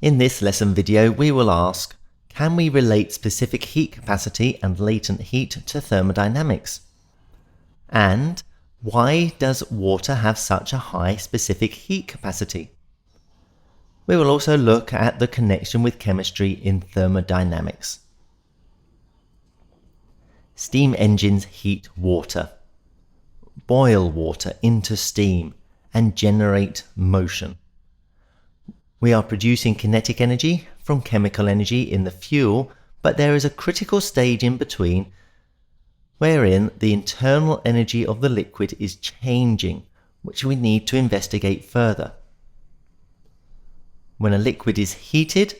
In this lesson video we will ask, can we relate specific heat capacity and latent heat to thermodynamics? And why does water have such a high specific heat capacity? We will also look at the connection with chemistry in thermodynamics. Steam engines heat water, boil water into steam, and generate motion. We are producing kinetic energy from chemical energy in the fuel, but there is a critical stage in between wherein the internal energy of the liquid is changing, which we need to investigate further. When a liquid is heated,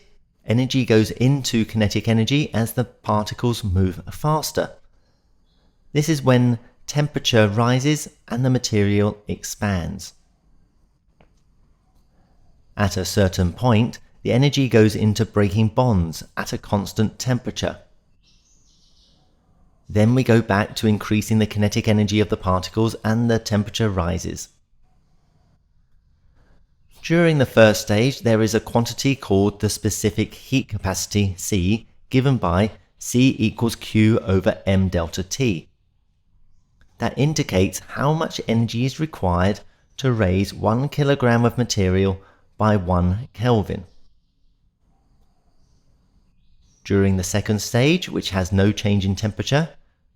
energy goes into kinetic energy as the particles move faster. This is when temperature rises and the material expands. At a certain point, the energy goes into breaking bonds at a constant temperature. Then we go back to increasing the kinetic energy of the particles and the temperature rises. During the first stage, there is a quantity called the specific heat capacity, C, given by C equals Q over m delta T. That indicates how much energy is required to raise 1 kilogram of material by 1 Kelvin. During the second stage, which has no change in temperature,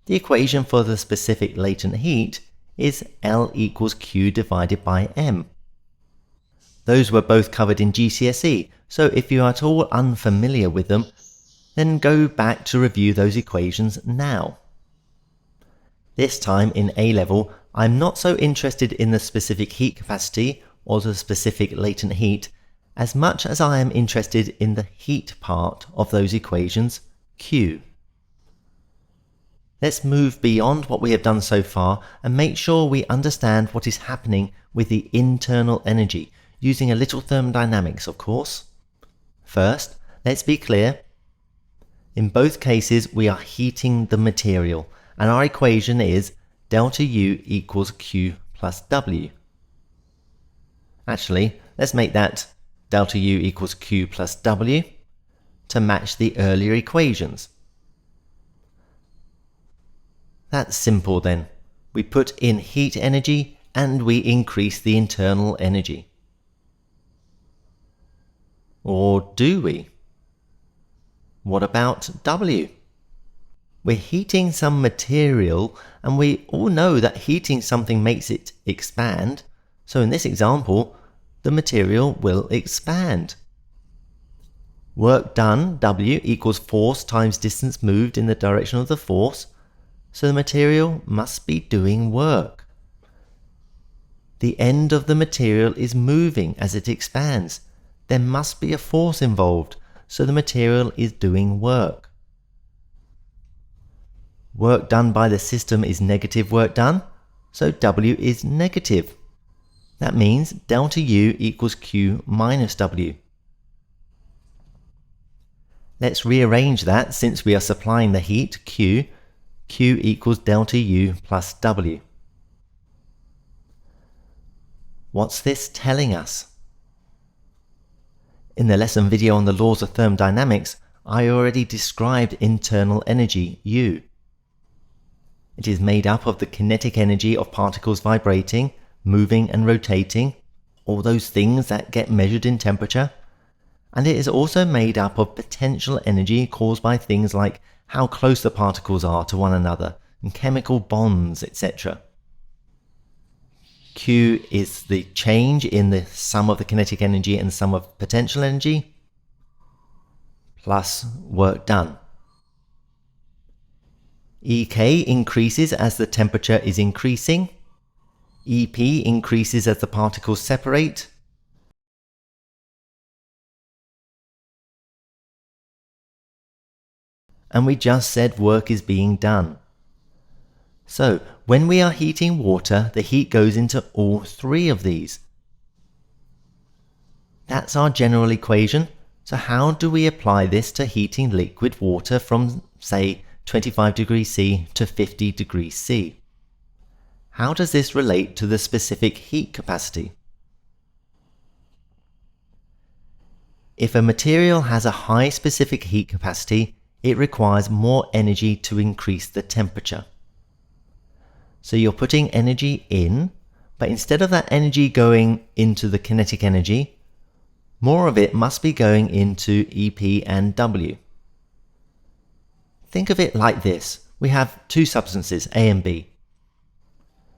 the equation for the specific latent heat is L equals Q divided by M. Those were both covered in GCSE, so if you are at all unfamiliar with them, then go back to review those equations now. This time in A-level, I'm not so interested in the specific heat capacity or the specific latent heat as much as I am interested in the heat part of those equations, Q. Let's move beyond what we have done so far and make sure we understand what is happening with the internal energy, using a little thermodynamics, of course. First, let's be clear. In both cases, we are heating the material, and our equation is delta U equals Q plus W. Actually, let's make that delta U equals Q plus W to match the earlier equations. That's simple then. We put in heat energy and we increase the internal energy. Or do we? What about W? We're heating some material and we all know that heating something makes it expand. So in this example, the material will expand. Work done, W, equals force times distance moved in the direction of the force. So the material must be doing work. The end of the material is moving as it expands. There must be a force involved, so the material is doing work. Work done by the system is negative work done, so W is negative. That means delta U equals Q minus W. Let's rearrange that since we are supplying the heat, Q. Q equals delta U plus W. What's this telling us? In the lesson video on the laws of thermodynamics, I already described internal energy, U. It is made up of the kinetic energy of particles vibrating, moving and rotating, all those things that get measured in temperature. And it is also made up of potential energy caused by things like how close the particles are to one another, and chemical bonds, etc. Q is the change in the sum of the kinetic energy and sum of potential energy, plus work done. EK increases as the temperature is increasing. EP increases as the particles separate. And we just said work is being done. So, when we are heating water, the heat goes into all three of these. That's our general equation. So how do we apply this to heating liquid water from, say, 25 degrees C to 50 degrees C? How does this relate to the specific heat capacity? If a material has a high specific heat capacity, it requires more energy to increase the temperature. So you're putting energy in, but instead of that energy going into the kinetic energy, more of it must be going into EP and W. Think of it like this. We have two substances, A and B.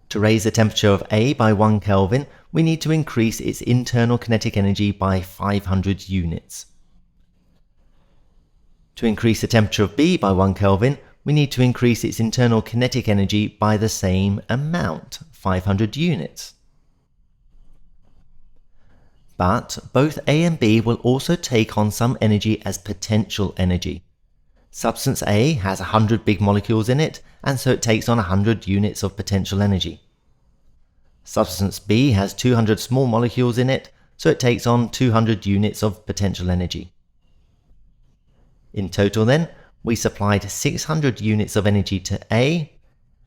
To raise the temperature of A by 1 Kelvin, we need to increase its internal kinetic energy by 500 units. To increase the temperature of B by 1 Kelvin, we need to increase its internal kinetic energy by the same amount, 500 units. But both A and B will also take on some energy as potential energy. Substance A has 100 big molecules in it, and so it takes on 100 units of potential energy. Substance B has 200 small molecules in it, so it takes on 200 units of potential energy. In total then, we supplied 600 units of energy to A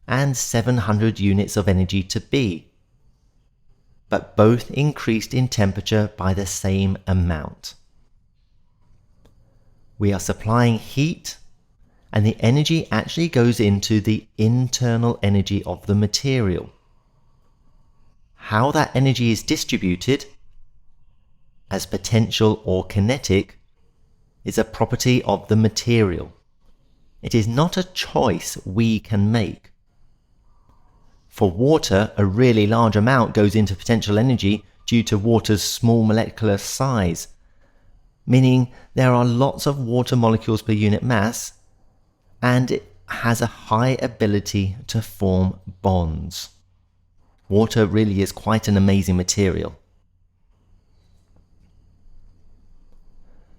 and 700 units of energy to B, but both increased in temperature by the same amount. We are supplying heat, and the energy actually goes into the internal energy of the material. How that energy is distributed, as potential or kinetic, is a property of the material. It is not a choice we can make. For water, a really large amount goes into potential energy due to water's small molecular size, meaning there are lots of water molecules per unit mass, and it has a high ability to form bonds. Water really is quite an amazing material.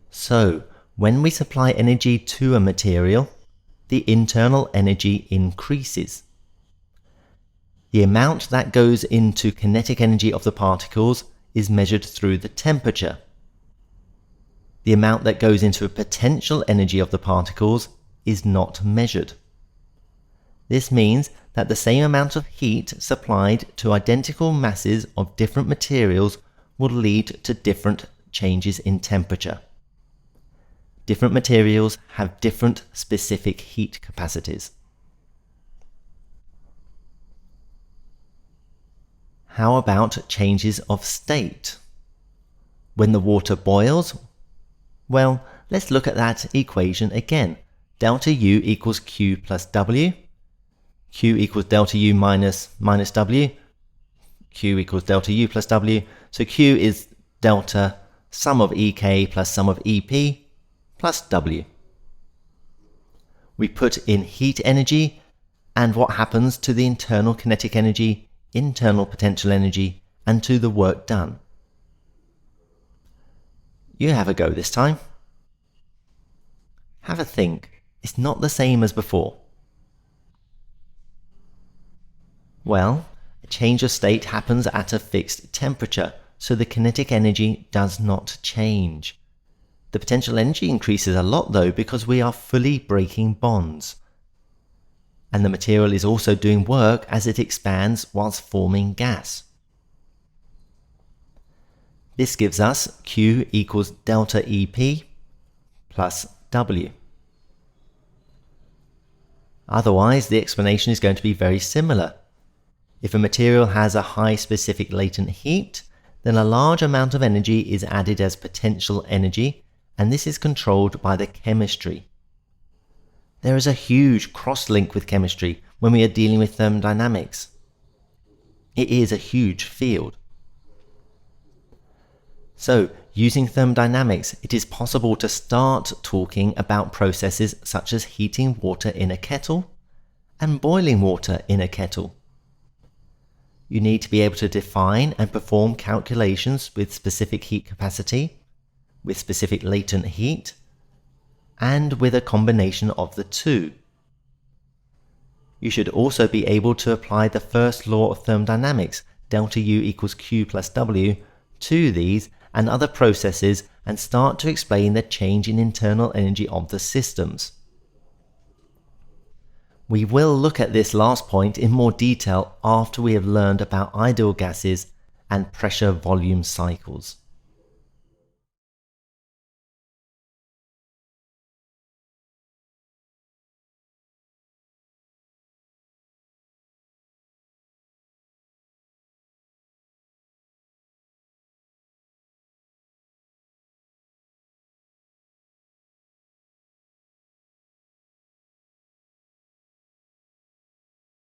So, when we supply energy to a material, the internal energy increases. The amount that goes into kinetic energy of the particles is measured through the temperature. The amount that goes into potential energy of the particles is not measured. This means that the same amount of heat supplied to identical masses of different materials will lead to different changes in temperature. Different materials have different specific heat capacities. How about changes of state? When the water boils, well, let's look at that equation again. Delta U equals Q plus W. Q equals delta U minus W. Q equals delta U plus W. So Q is delta sum of EK plus sum of EP plus W. We put in heat energy, and what happens to the internal kinetic energy, internal potential energy, and to the work done? You have a go this time. Have a think. It's not the same as before. Well, a change of state happens at a fixed temperature, so the kinetic energy does not change. The potential energy increases a lot though, because we are fully breaking bonds. And the material is also doing work as it expands whilst forming gas. This gives us Q equals delta EP plus W. Otherwise, the explanation is going to be very similar. If a material has a high specific latent heat, then a large amount of energy is added as potential energy, and this is controlled by the chemistry. There is a huge cross-link with chemistry when we are dealing with thermodynamics. It is a huge field. So, using thermodynamics, it is possible to start talking about processes such as heating water in a kettle and boiling water in a kettle. You need to be able to define and perform calculations with specific heat capacity, with specific latent heat, and with a combination of the two. You should also be able to apply the first law of thermodynamics, delta U equals Q plus W, to these and other processes and start to explain the change in internal energy of the systems. We will look at this last point in more detail after we have learned about ideal gases and pressure volume cycles.